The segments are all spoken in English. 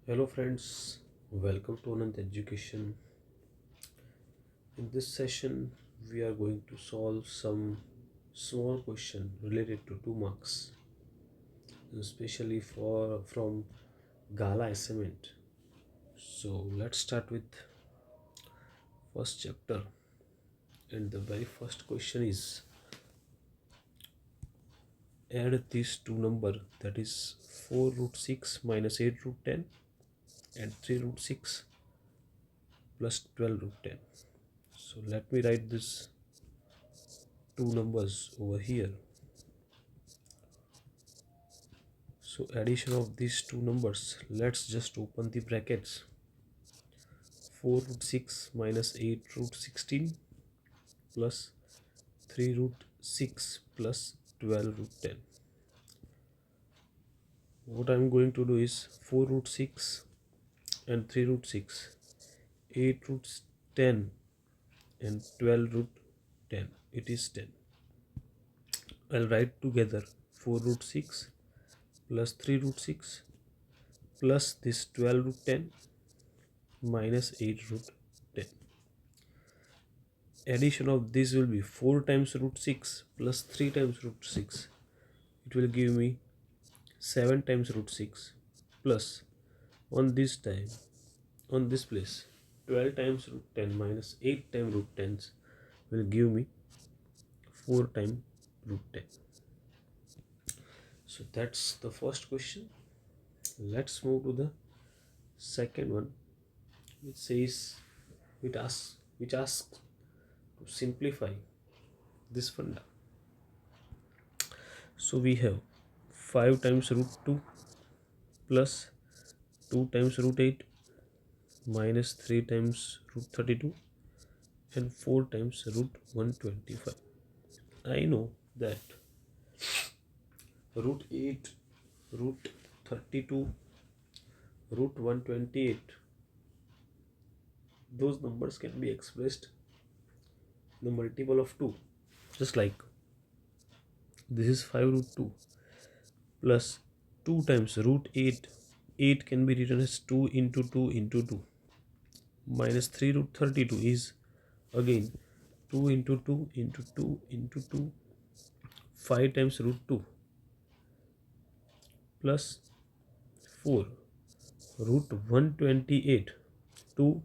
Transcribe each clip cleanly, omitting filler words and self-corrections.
Hello friends, welcome to Anand Education. In this session, we are going to solve some small question related to 2 marks, especially for from Gala assignment. So let's start with first chapter, and the very first question is add these two number, that is 4 root 6 minus 8 root 10 and 3 root 6 plus 12 root 10. So let me write this two numbers over here. So addition of these two numbers, let's just open the brackets. 4 root 6 minus 8 root 16 plus 3 root 6 plus 12 root 10. What I am going to do is 4 root 6 and 3 root 6, 8 root 10 and 12 root 10. It is 10. I'll write together 4 root 6 plus 3 root 6 plus this 12 root 10 minus 8 root 10. Addition of this will be 4 times root 6 plus 3 times root 6. It will give me 7 times root 6 plus on this place 12 times root 10 minus 8 times root 10 will give me 4 times root 10. So that's the first question. Let's move to the second one, which says which asks to simplify this funda. So we have 5 times root 2 plus 2 times root 8 minus 3 times root 32 and 4 times root 125. I know that root 8, root 32, root 128, those numbers can be expressed in the multiple of 2. Just like this is 5 root 2 plus 2 times root 8. 8 can be written as 2 into 2 into 2 minus 3 root 32 is again 2 into 2 into 2 into 2, 5 times root 2 plus 4 root 128. 2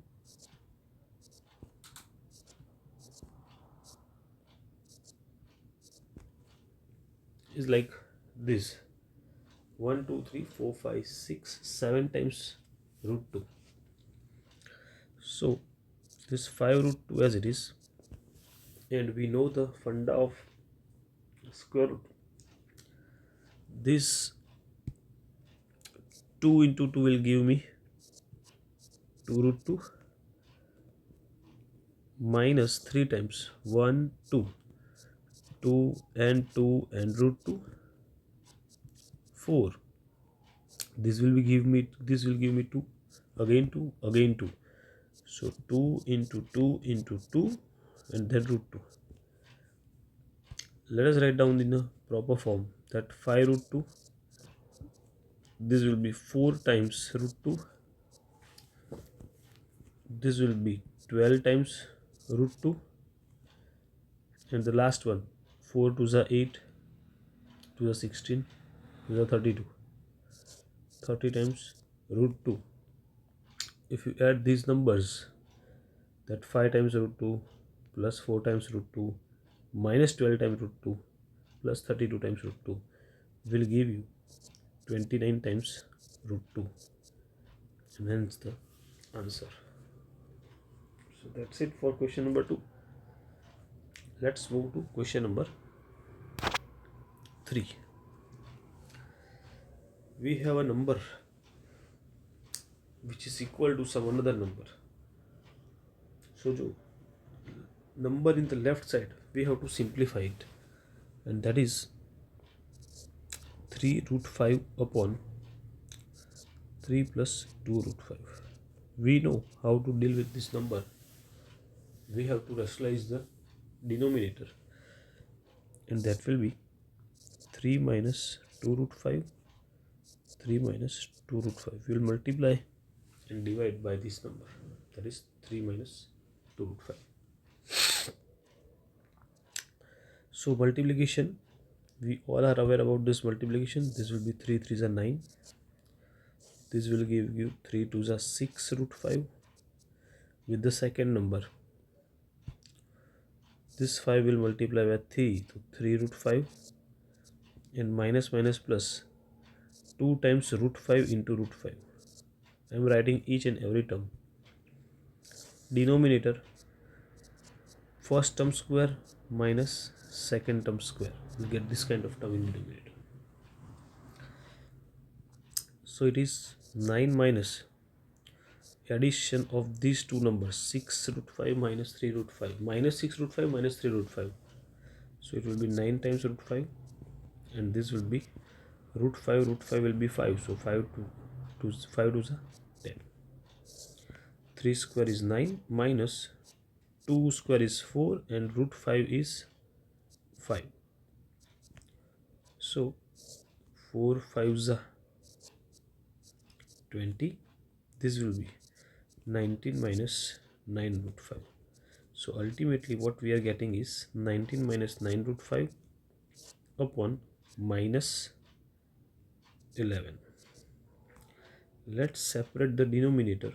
is like this 1 2 3 4 5 6 7 times root 2. So this 5 root 2 as it is, and we know the funda of square root. This 2 into 2 will give me 2 root 2 minus 3 times 1 2 2 and root 2 4. This will give me 2 again 2 again 2. So 2 into 2 into 2 and then root 2. Let us write down in the proper form that 5 root 2, this will be 4 times root 2, this will be 12 times root 2, and the last one 4 to the 8 to the 16 to the 32, 30 times root 2. If you add these numbers, that 5 times root 2 plus 4 times root 2 minus 12 times root 2 plus 32 times root 2 will give you 29 times root 2, and hence the answer. So that's it for question number 2. Let's move to question number 3. We have a number which is equal to some another number. So the number in the left side we have to simplify it, and that is 3 root 5 upon 3 plus 2 root 5. We know how to deal with this number. We have to rationalize the denominator, and that will be 3 minus 2 root 5, 3 minus 2 root 5. We will multiply and divide by this number, that is 3 minus 2 root 5. So multiplication, we all are aware about this multiplication. This will be 3 3s are 9. This will give you 3 2s are 6 root 5. With the second number, this 5 will multiply by 3, so 3 root 5, and minus minus plus 2 times root 5 into root 5. I am writing each and every term. Denominator, first term square minus second term square. You get this kind of term in denominator. So it is 9 minus addition of these two numbers, 6 root 5 minus 3 root 5, minus 6 root 5 minus 3 root 5. So it will be 9 times root 5, and this will be root 5. Root 5 will be 5, so 5 to 5 to 10. 3 square is 9 minus 2 square is 4, and root 5 is 5. So 4 5s are 20. This will be 19 minus 9 root 5. So ultimately what we are getting is 19 minus 9 root 5 upon minus 11. Let's separate the denominator,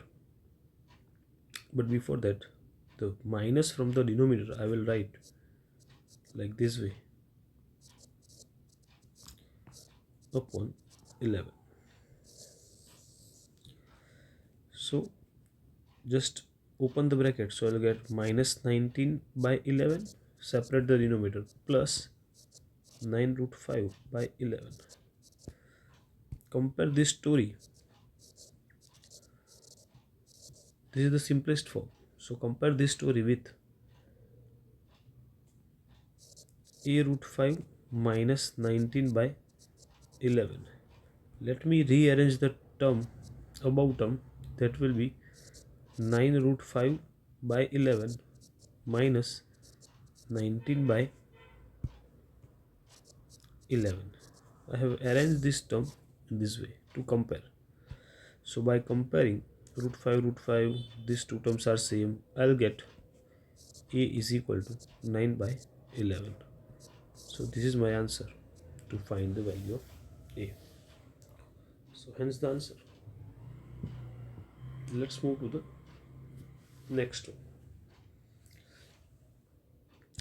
but before that, the minus from the denominator I will write like this way, upon 11. So just open the bracket, so I'll get minus 19 by 11, separate the denominator, plus 9 root 5 by 11. Compare this story. This is the simplest form. So compare this story with a root 5 minus 19 by 11. Let me rearrange the term, above term, that will be 9 root 5 by 11 minus 19 by 11. I have arranged this term in this way to compare. So by comparing root 5, these two terms are same, I'll get a is equal to 9 by 11. So this is my answer to find the value of a. So hence the answer. Let's move to the next one.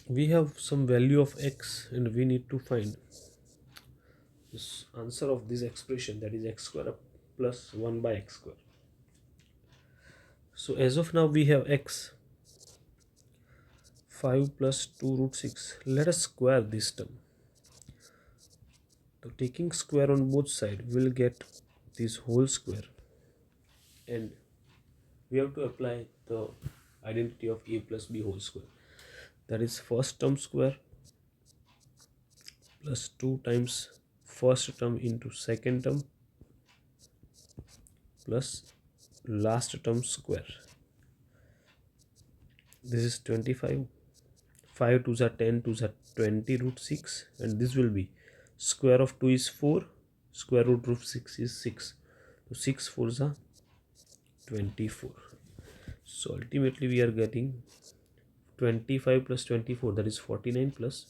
We have some value of x and we need to find this answer of this expression, that is x square plus 1 by x square. So as of now we have x 5 plus 2 root 6. Let us square this term. So taking square on both sides, we will get this whole square, and we have to apply the identity of a plus b whole square. That is first term square plus 2 times first term into second term plus last term square. This is 25. 5 2s are 10, 2s are 20 root 6, and this will be square of 2 is 4, square root of 6 is 6. So 6 4s are 24. So ultimately we are getting 25 plus 24, that is 49, plus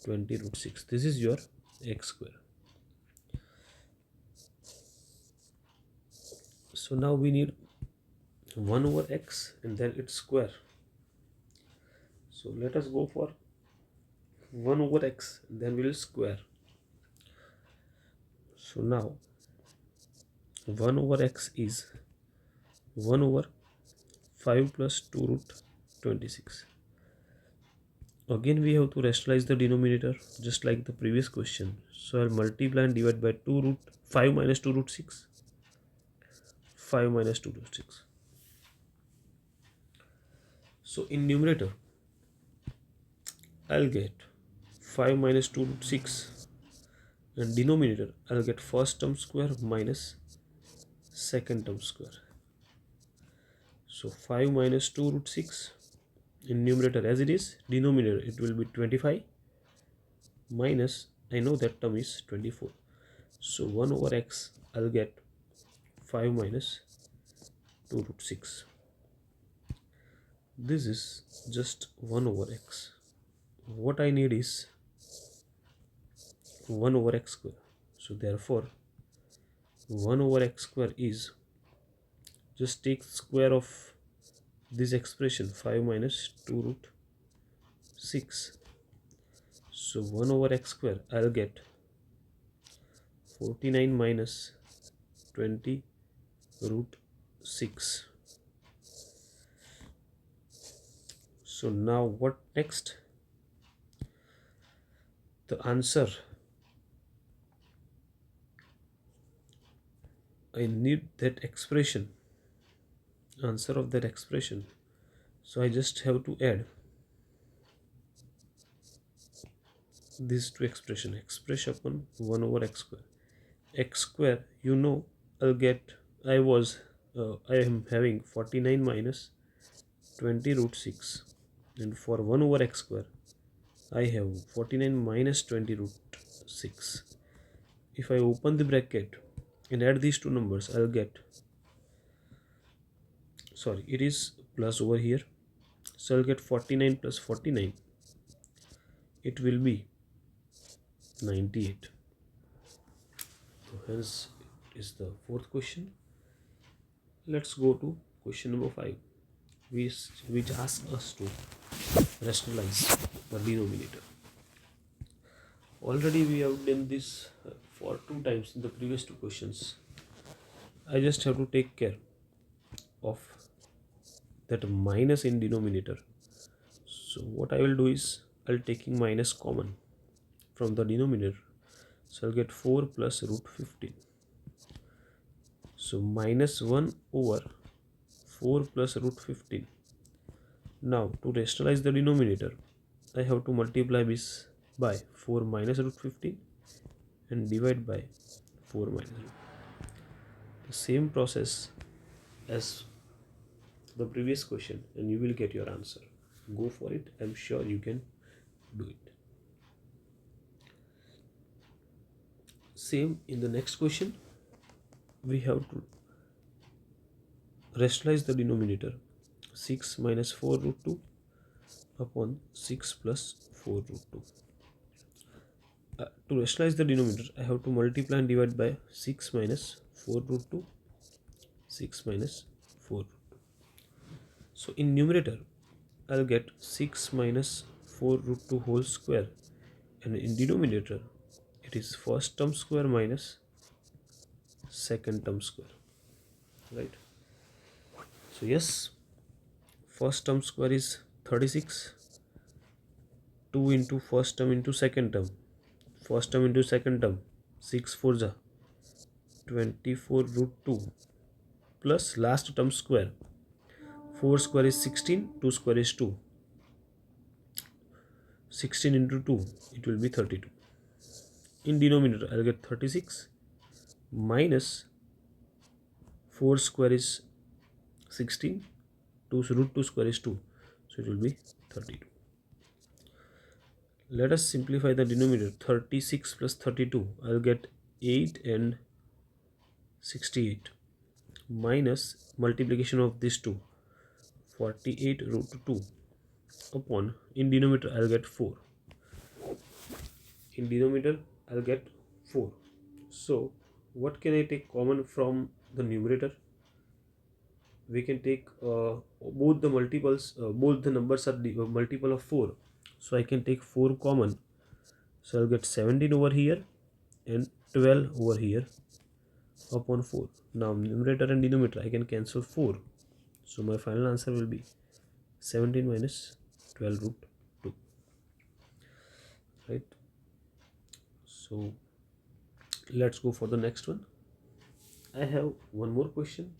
20 root 6. This is your x square. So now we need 1 over x and then its square. So let us go for 1 over x and then we will square. So now 1 over x is 1 over 5 plus 2 root 26. Again we have to rationalize the denominator just like the previous question. So I'll multiply and divide by 2 root 5 minus 2 root 6. 5 minus 2 root 6. So in numerator I'll get 5 minus 2 root 6, and denominator I'll get first term square minus second term square. So 5 minus 2 root 6 in numerator as it is, denominator it will be 25 minus, I know that term is 24. So 1 over x I'll get 5 minus 2 root 6. This is just 1 over x. What I need is 1 over x square. So therefore 1 over x square is, just take square of this expression, 5 minus 2 root 6. So 1 over x square, I'll get 49 minus 20 root 6. So now what next? The answer, I need that expression, answer of that expression. So I just have to add these two expression, express upon 1 over x square. X square, you know, I'll get, I am having 49 minus 20 root 6, and for 1 over x square I have 49 minus 20 root 6. If I open the bracket and add these two numbers, I'll get, sorry, it is plus over here, so I'll get 49 plus 49, it will be 98. So hence it is the fourth question. Let's go to question number 5, which asks us to rationalize the denominator. Already we have done this for 2 times in the previous 2 questions. I just have to take care of that minus in denominator. So what I will do is, I'll taking minus common from the denominator. So I'll get 4 plus root 15. So minus 1 over 4 plus root 15. Now to rationalize the denominator, I have to multiply this by 4 minus root 15 and divide by 4 minus root. The same process as the previous question, and you will get your answer. Go for it, I'm sure you can do it. Same in the next question, we have to rationalize the denominator, 6 minus 4 root 2 upon 6 plus 4 root 2. To rationalize the denominator, I have to multiply and divide by 6 minus 4 root 2, 6 minus 4 root 2. So in numerator, I'll get 6 minus 4 root 2 whole square, and in denominator, it is first term square minus second term square, right? So yes, first term square is 36, 2 into first term into second term, first term into second term, 6 4 ja 24 root 2 plus last term square, 4 square is 16, 2 square is 2, 16 into 2, it will be 32. In denominator, I'll get 36 minus 4 square is 16, 2 root 2 square is 2, so it will be 32. Let us simplify the denominator. 36 plus 32, I'll get 8 and 68 minus multiplication of these two, 48 root 2 upon, in denominator I'll get 4. In denominator I'll get 4. So what can I take common from the numerator? We can take both the multiples, both the numbers are multiple of 4. So I can take 4 common. So I'll get 17 over here and 12 over here upon 4. Now numerator and denominator I can cancel 4. So my final answer will be 17 minus 12 root 2. Right. So let's go for the next one. I have one more question,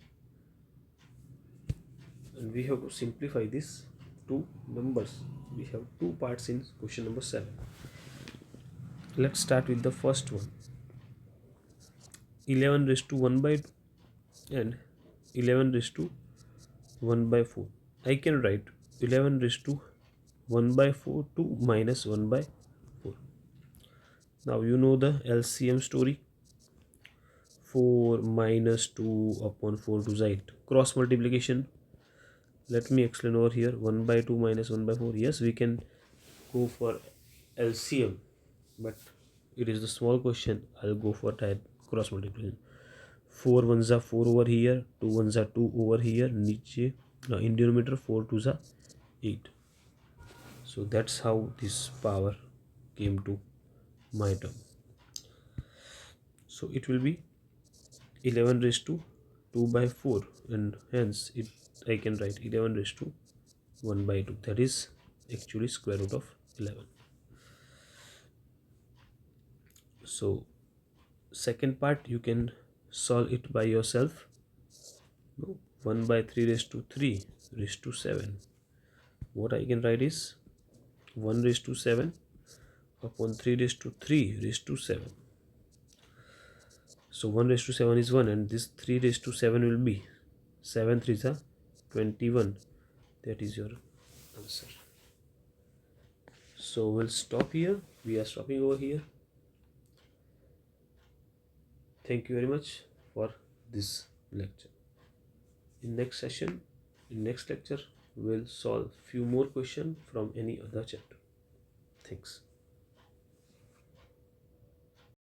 and we have to simplify this two numbers. We have 2 parts in question number 7. Let's start with the first one. 11 raised to 1 by 2 and 11 raised to 1 by 4. I can write 11 raised to 1 by 4 to minus 1 by 4. Now you know the LCM story. 4 minus 2 upon 4 to the 8. Cross multiplication. Let me explain over here. 1 by 2 minus 1 by 4. Yes, we can go for LCM, but it is the small question. I'll go for cross multiplication. 4 ones are 4 over here, 2 ones are 2 over here. नीचे in denominator 4 twos are 8. So that's how this power came to my term. So it will be 11 raised to 2 by 4, and hence I can write 11 raised to 1 by 2. That is actually square root of 11. So second part you can solve it by yourself. 1 by 3 raised to 3 raised to 7. What I can write is 1 raised to 7 upon 3 raised to 3 raised to 7. So 1 raised to 7 is 1, and this 3 raised to 7 will be 7 3s are 21. That is your answer. So we'll stop here. We are stopping over here. Thank you very much for this lecture. In next session, in next lecture, we'll solve few more questions from any other chapter. Thanks.